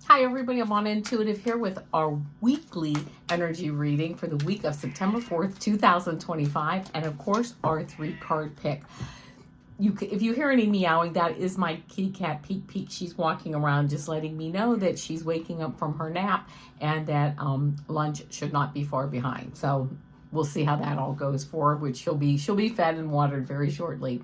Hi everybody, I'm on Intuitive here with our weekly energy reading for the week of September 4th, 2025, and of course our 3-card pick. If you hear any meowing, that is my kitty cat Peek Peek. She's walking around just letting me know that she's waking up from her nap and that lunch should not be far behind. So we'll see how that all goes forward, which she'll be fed and watered very shortly.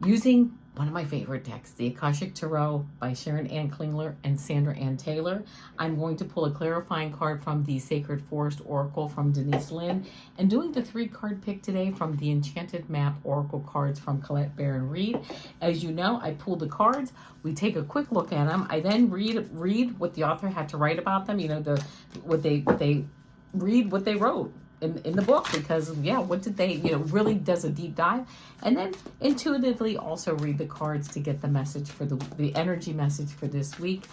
Using one of my favorite decks, the Akashic Tarot by Sharon Klingler and Sandra Taylor. I'm going to pull a clarifying card from the Sacred Forest Oracle from Denise, Linn, and doing the 3-card pick today from the Enchanted Map Oracle cards from Colette, Baron-Reid. As you know, I pull the cards, we take a quick look at them, I then read what the author had to write about them, what they wrote in the book, because what did they, really does a deep dive, and then intuitively also read the cards to get the message for the energy message for this week.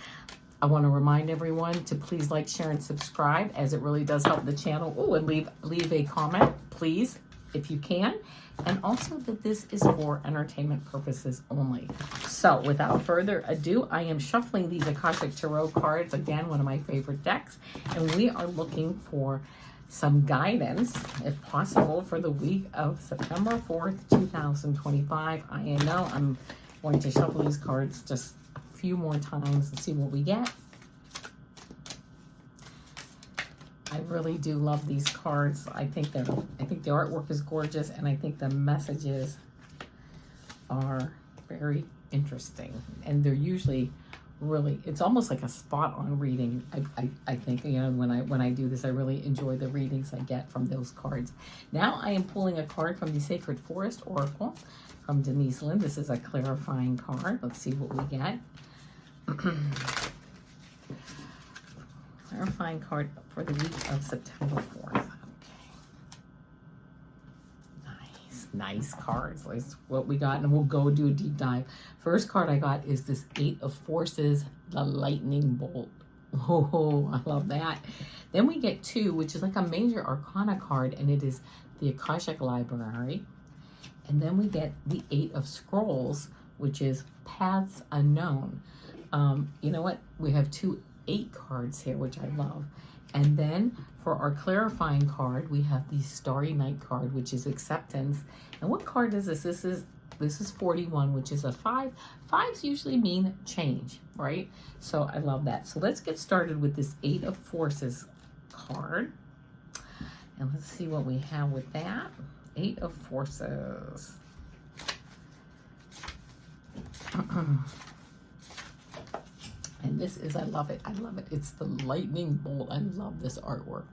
I want to remind everyone to please like, share, and subscribe, as it really does help the channel. Oh, and leave a comment, please, if you can. And also that this is for entertainment purposes only. So without further ado, I am shuffling these Akashic Tarot cards, again, one of my favorite decks, and we are looking for some guidance, if possible, for the week of September 4th, 2025. I know I'm going to shuffle these cards just a few more times and see what we get. I really do love these cards. I think the artwork is gorgeous, and I think the messages are very interesting, and they're usually really, it's almost like a spot-on reading. I think, when I do this, I really enjoy the readings I get from those cards. Now I am pulling a card from the Sacred Forest Oracle from Denise, Linn. This is a clarifying card. Let's see what we get. Clarifying card for the week of September 4th. Okay. Nice cards. That's what we got, and we'll go do a deep dive. First card I got is this 8 of Forces, the Lightning Bolt. Oh, I love that. Then we get 2, which is like a major arcana card, and it is the Akashic Library. And then we get the 8 of Scrolls, which is Paths Unknown. You know what? We have 2 8 cards here, which I love. And then for our clarifying card, we have the Starry Night card, which is Acceptance. And what card is this? This is 41, which is a 5. 5s usually mean change, right? So I love that. So let's get started with this 8 of Forces card. And let's see what we have with that. 8 of Forces. And this is, I love it. I love it. It's the lightning bolt. I love this artwork.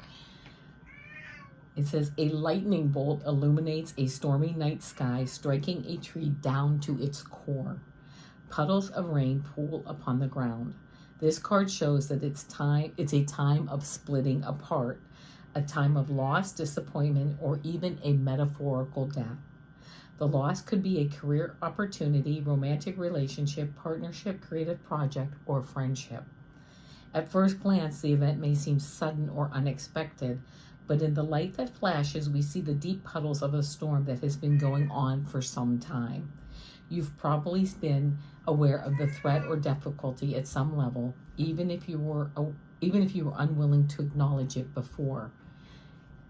It says, a lightning bolt illuminates a stormy night sky, striking a tree down to its core. Puddles of rain pool upon the ground. This card shows that it's a time of splitting apart, a time of loss, disappointment, or even a metaphorical death. The loss could be a career opportunity, romantic relationship, partnership, creative project, or friendship. At first glance, the event may seem sudden or unexpected, but in the light that flashes, we see the deep puddles of a storm that has been going on for some time. You've probably been aware of the threat or difficulty at some level, even if you were unwilling to acknowledge it before.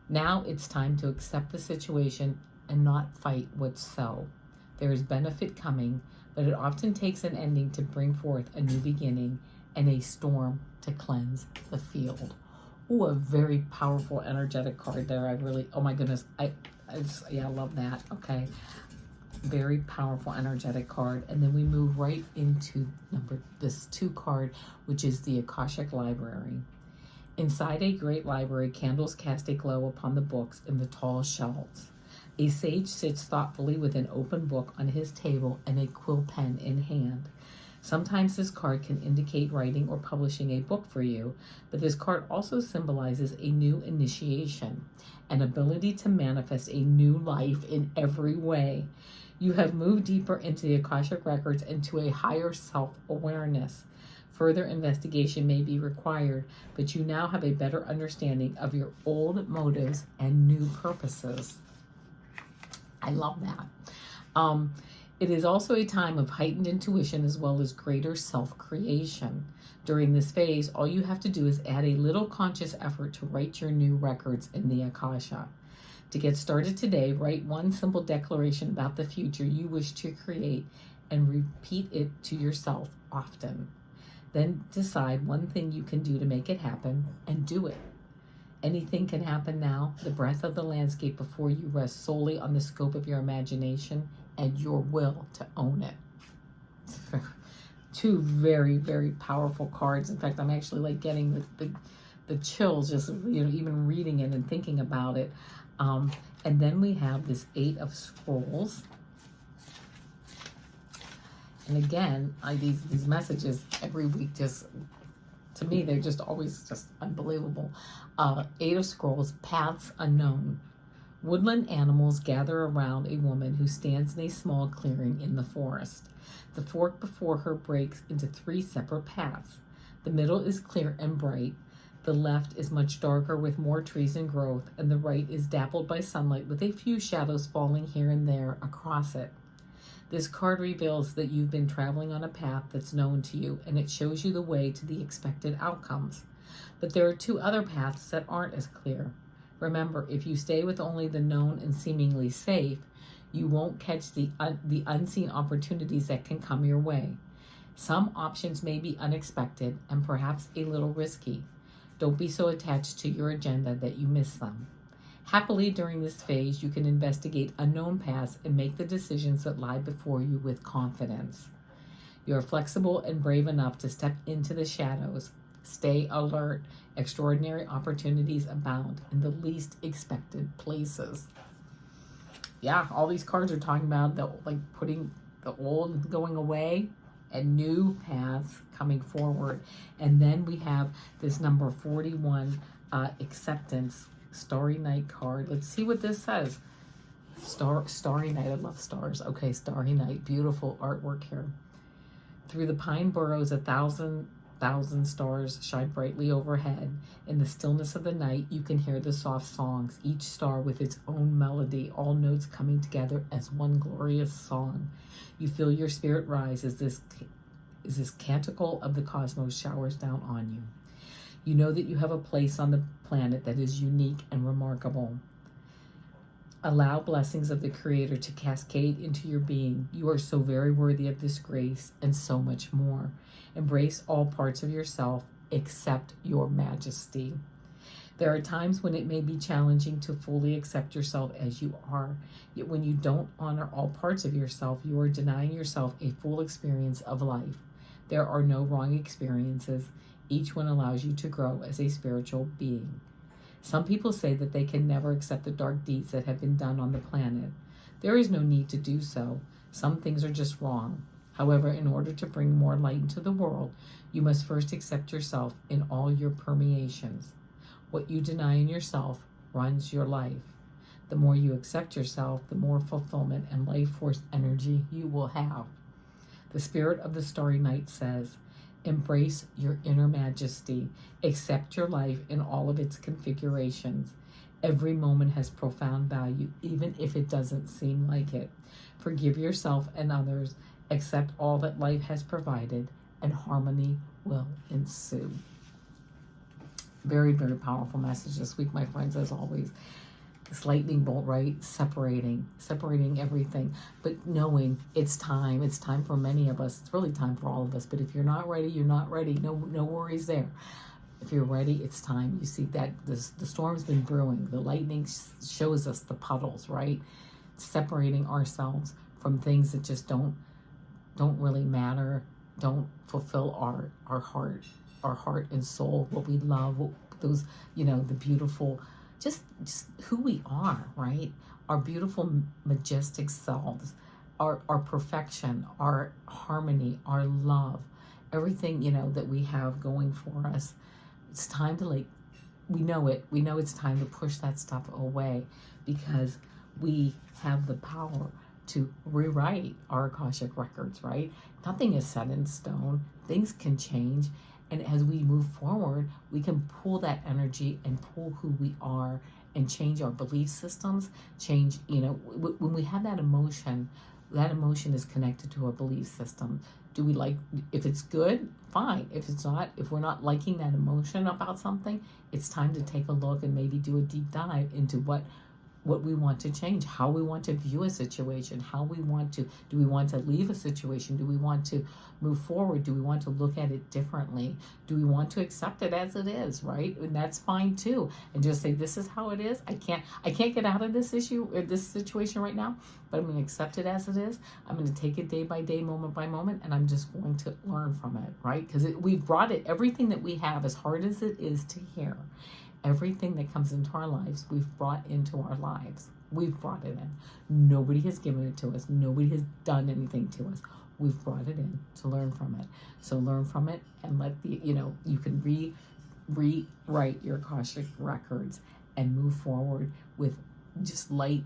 Now it's time to accept the situation and not fight what's so. There is benefit coming, but it often takes an ending to bring forth a new beginning and a storm to cleanse the field. Oh, a very powerful, energetic card there. Oh my goodness, I love that. Okay, very powerful, energetic card. And then we move right into this 2 card, which is the Akashic Library. Inside a great library, candles cast a glow upon the books in the tall shelves. A sage sits thoughtfully with an open book on his table and a quill pen in hand. Sometimes this card can indicate writing or publishing a book for you, but this card also symbolizes a new initiation, an ability to manifest a new life in every way. You have moved deeper into the Akashic records and to a higher self-awareness. Further investigation may be required, but you now have a better understanding of your old motives and new purposes. I love that. It is also a time of heightened intuition as well as greater self-creation. During this phase, all you have to do is add a little conscious effort to write your new records in the Akasha. To get started today, write one simple declaration about the future you wish to create and repeat it to yourself often. Then decide one thing you can do to make it happen and do it. Anything can happen now. The breadth of the landscape before you rests solely on the scope of your imagination and your will to own it. Two very, very powerful cards. In fact, I'm actually like getting the chills just, even reading it and thinking about it. And then we have this 8 of Scrolls. And again, these messages every week just, to me, they're just always just unbelievable. 8 of Scrolls, Paths Unknown. Woodland animals gather around a woman who stands in a small clearing in the forest. The fork before her breaks into 3 separate paths. The middle is clear and bright. The left is much darker with more trees and growth, and the right is dappled by sunlight with a few shadows falling here and there across it. This card reveals that you've been traveling on a path that's known to you, and it shows you the way to the expected outcomes. But there are 2 other paths that aren't as clear. Remember, if you stay with only the known and seemingly safe, you won't catch the unseen opportunities that can come your way. Some options may be unexpected and perhaps a little risky. Don't be so attached to your agenda that you miss them. Happily, during this phase, you can investigate unknown paths and make the decisions that lie before you with confidence. You are flexible and brave enough to step into the shadows. Stay alert. Extraordinary opportunities abound in the least expected places. Yeah, all these cards are talking about putting the old going away and new paths coming forward. And then we have this number 41, Acceptance, Starry Night card. Let's see what this says. Starry Night. I love stars. Okay, Starry Night. Beautiful artwork here. Through the pine burrows, 1,000 stars shine brightly overhead. In the stillness of the night, you can hear the soft songs, each star with its own melody, all notes coming together as one glorious song. You feel your spirit rise as this canticle of the cosmos showers down on you. You know that you have a place on the planet that is unique and remarkable. Allow blessings of the Creator to cascade into your being. You are so very worthy of this grace and so much more. Embrace all parts of yourself except your majesty. There are times when it may be challenging to fully accept yourself as you are. Yet when you don't honor all parts of yourself, you are denying yourself a full experience of life. There are no wrong experiences. Each one allows you to grow as a spiritual being. Some people say that they can never accept the dark deeds that have been done on the planet. There is no need to do so. Some things are just wrong. However, in order to bring more light into the world, you must first accept yourself in all your permeations. What you deny in yourself runs your life. The more you accept yourself, the more fulfillment and life force energy you will have. The spirit of the Starry Night says, embrace your inner majesty. Accept your life in all of its configurations. Every moment has profound value, even if it doesn't seem like it. Forgive yourself and others. Accept all that life has provided, and harmony will ensue. Very, very powerful message this week, my friends, as always. This lightning bolt, right? Separating everything, but knowing it's time. It's time for many of us. It's really time for all of us. But if you're not ready, you're not ready. No worries there. If you're ready, it's time. You see that the storm's been brewing. The lightning shows us the puddles, right? Separating ourselves from things that just don't really matter, don't fulfill our heart and soul, what we love, those, the beautiful, just who we are, right? Our beautiful, majestic selves, our perfection, our harmony, our love, everything, that we have going for us. It's time to we know it's time to push that stuff away, because we have the power to rewrite our Akashic records, right? Nothing is set in stone. Things can change. And as we move forward, we can pull that energy and pull who we are and change our belief systems, change, when we have that emotion, That emotion is connected to a belief system. Do we like, if it's good, fine. If it's not, if we're not liking that emotion about something, it's time to take a look and maybe do a deep dive into what we want to change, how we want to view a situation, how we want to, do we want to leave a situation? Do we want to move forward? Do we want to look at it differently? Do we want to accept it as it is, right? And that's fine too. And just say, this is how it is. I can't get out of this issue or this situation right now, but I'm going to accept it as it is. I'm going to take it day by day, moment by moment, and I'm just going to learn from it, right? Because we've brought it, everything that we have, as hard as it is to hear, everything that comes into our lives, we've brought into our lives. We've brought it in. Nobody has given it to us. Nobody has done anything to us. We've brought it in to learn from it. So learn from it and let the, you can rewrite your Akashic records and move forward with just light,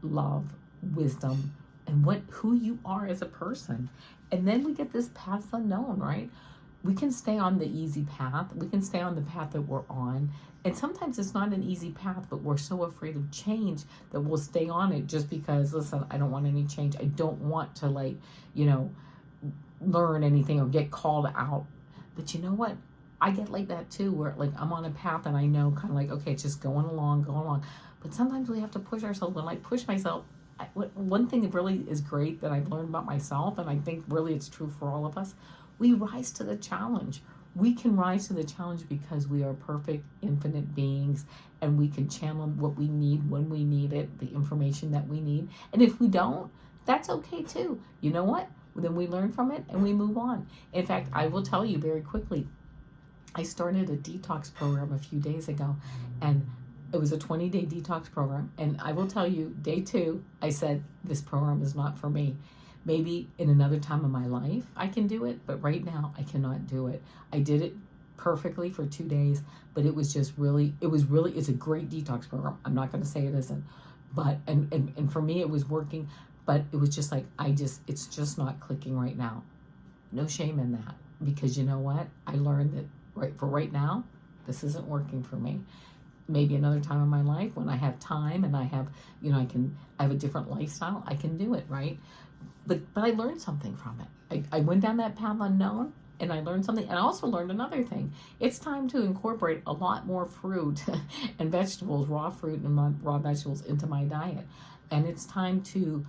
love, wisdom, and who you are as a person. And then we get this path unknown, right? We can stay on the easy path. We can stay on the path that we're on. And sometimes it's not an easy path, but we're so afraid of change that we'll stay on it just because, listen, I don't want any change. I don't want to learn anything or get called out. But you know what? I get like that too, where I'm on a path and I know okay, it's just going along. But sometimes we have to push ourselves. When I push myself, one thing that really is great that I've learned about myself, and I think really it's true for all of us, we rise to the challenge. We can rise to the challenge because we are perfect, infinite beings, and we can channel what we need when we need it, the information that we need. And if we don't, that's okay too. You know what? Then we learn from it and we move on. In fact, I will tell you very quickly, I started a detox program a few days ago, and it was a 20-day detox program. And I will tell you, day 2, I said, this program is not for me. Maybe in another time of my life I can do it, but right now I cannot do it. I did it perfectly for 2 days, but it's a great detox program. I'm not going to say it isn't, but, and for me it was working, but it was just it's just not clicking right now. No shame in that, because you know what? I learned that right now, this isn't working for me. Maybe another time in my life when I have time and I have, I have a different lifestyle, I can do it, right? But I learned something from it. I went down that path unknown, and I learned something. And I also learned another thing. It's time to incorporate a lot more fruit and vegetables, raw fruit and raw vegetables into my diet. And it's time to,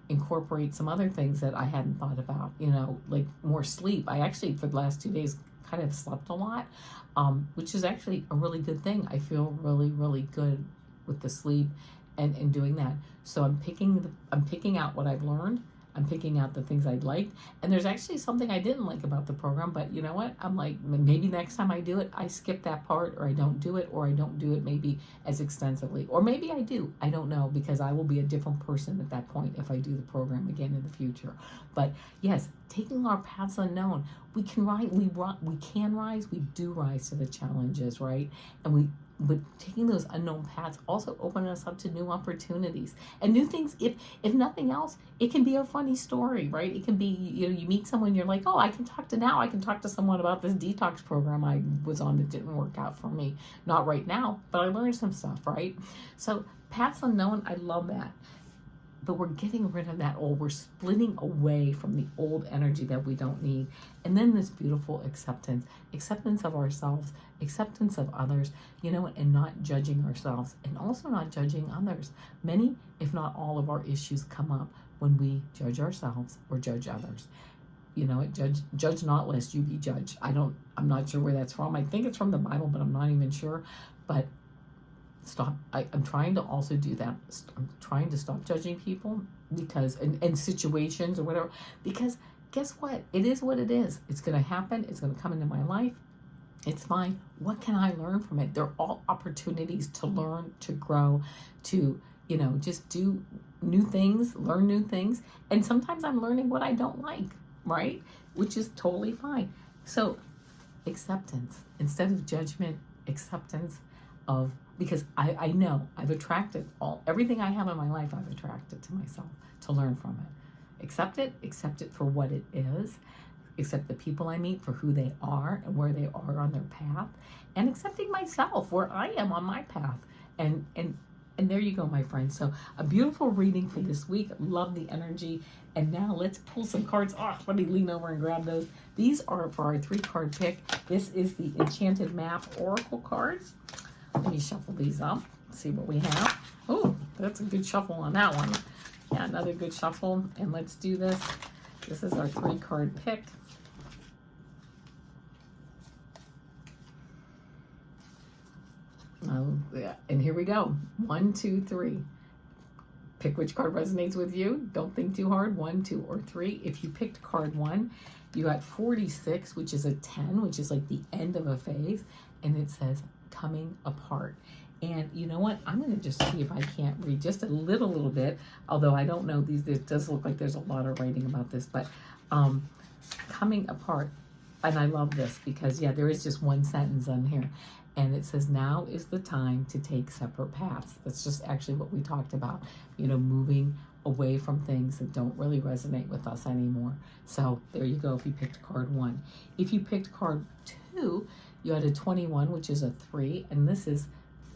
incorporate some other things that I hadn't thought about, like more sleep. I actually, for the last 2 days, kind of slept a lot, which is actually a really good thing. I feel really, really good with the sleep and doing that. So I'm picking out what I've learned. I'm picking out the things I liked. And there's actually something I didn't like about the program, but you know what? I'm like, maybe next time I do it, I skip that part, or I don't do it, or I don't do it maybe as extensively. Or maybe I do. I don't know, because I will be a different person at that point if I do the program again in the future. But yes, taking our paths unknown, we can rise, we do rise to the challenges, right? But taking those unknown paths also open us up to new opportunities and new things. If nothing else, it can be a funny story, right? It can be, you meet someone, you're like, oh, I can talk to someone about this detox program I was on that didn't work out for me. Not right now, but I learned some stuff, right? So paths unknown, I love that. But we're getting rid of that old. We're splitting away from the old energy that we don't need. And then this beautiful acceptance of ourselves, acceptance of others, and not judging ourselves and also not judging others. Many, if not all of our issues come up when we judge ourselves or judge others. Judge not lest you be judged. I'm not sure where that's from. I think it's from the Bible, but I'm not even sure. But stop. I'm trying to also do that. I'm trying to stop judging people because, and situations or whatever, because guess what? It is what it is. It's going to happen. It's going to come into my life. It's fine. What can I learn from it? They're all opportunities to learn, to grow, to, just do new things, learn new things. And sometimes I'm learning what I don't like, right? Which is totally fine. So acceptance instead of judgment, acceptance of, because I know I've attracted everything I have in my life, I've attracted to myself to learn from it. Accept it for what it is. Accept the people I meet for who they are and where they are on their path, and accepting myself where I am on my path, and And there you go, my friends. So a beautiful reading for this week. Love the energy. And now let's pull some cards off. Let me lean over and grab those. These are for our 3-card pick. This is the Enchanted Map Oracle cards. Let me shuffle these up. See what we have. Oh, that's a good shuffle on that one. Yeah, another good shuffle. And let's do this. This is our 3-card pick. Yeah. And here we go. 1, 2, 3. Pick which card resonates with you. Don't think too hard. 1, 2, or 3. If you picked card 1, you got 46, which is a 10, which is like the end of a phase. And it says coming apart. And you know what? I'm going to just see if I can't read just a little bit. Although I don't know these. It does look like there's a lot of writing about this. But coming apart. And I love this because, yeah, there is just one sentence on here. And it says, now is the time to take separate paths. That's just actually what we talked about, you know, moving away from things that don't really resonate with us anymore. So there you go if you picked card 1. If you picked card 2, you had a 21, which is a 3, and this is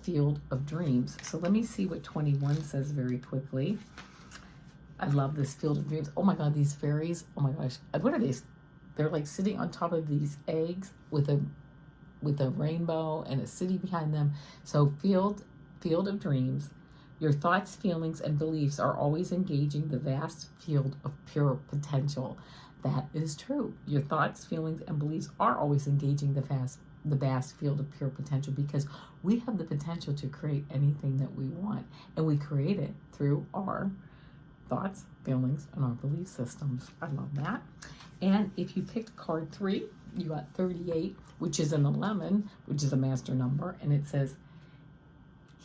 Field of Dreams. So let me see what 21 says very quickly. I love this Field of Dreams. Oh my God, these fairies. Oh my gosh. What are these? They're like sitting on top of these eggs with a rainbow and a city behind them. So field of dreams, your thoughts, feelings, and beliefs are always engaging the vast field of pure potential. That is true. Your thoughts, feelings, and beliefs are always engaging the vast field of pure potential, because we have the potential to create anything that we want, and we create it through our thoughts, feelings, and our belief systems. I love that. And if you picked card 3, you got 38, which is an 11, which is a master number, and it says,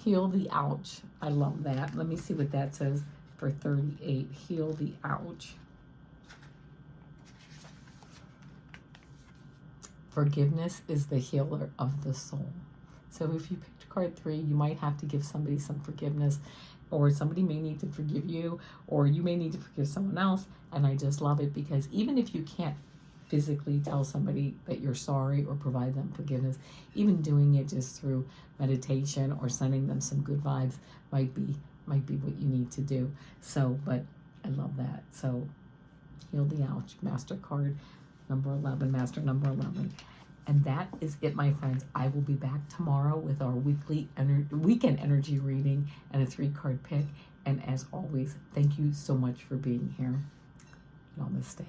heal the ouch. I love that. Let me see what that says for 38. Heal the ouch. Forgiveness is the healer of the soul. So if you picked card 3, you might have to give somebody some forgiveness, or somebody may need to forgive you, or you may need to forgive someone else. And I just love it because even if you can't physically tell somebody that you're sorry or provide them forgiveness, even doing it just through meditation or sending them some good vibes might be what you need to do. So, but I love that. So heal the ouch, master card number 11, master number 11. And that is it, my friends. I will be back tomorrow with our weekend energy reading and a 3-card pick. And as always, thank you so much for being here. Namaste.